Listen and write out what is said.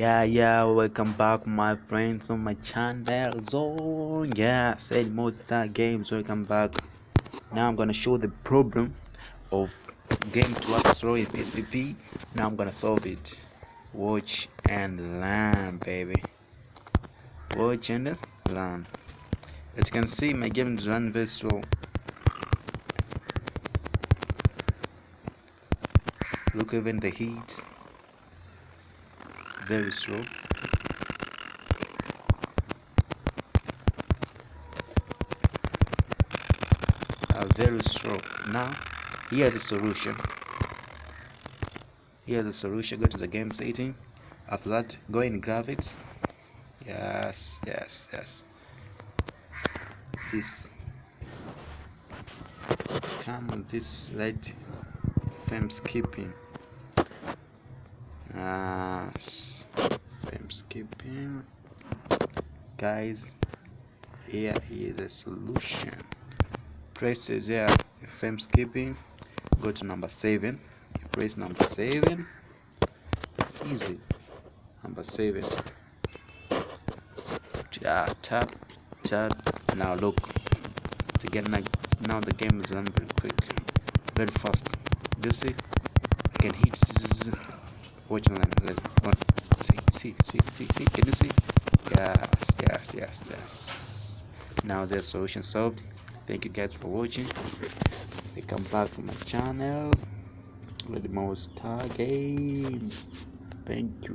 Yeah, welcome back my friends on my channel. So yeah, said Monster Games, welcome back. Now I'm gonna show the problem of game to work slow in PPSSPP. Now I'm gonna solve it. Watch and learn, baby. Watch and learn. As you can see, my game is running very slow. Look, even the heat very slow. Very slow. Now here's the solution. Go to the game setting. After that, go in graphics. Yes. This come on this right frame skipping. Frame skipping, guys. Here is the solution. Press there frame skipping, go to number 7. You press number 7. Easy. Number 7. Tap. Now look. Now the game is running very quickly, very fast. Do you see? I can hit. Watch the line. See. Can you see? Yes. Now the solution solved. Thank you guys for watching. Come back to my channel with Monster Games. Thank you.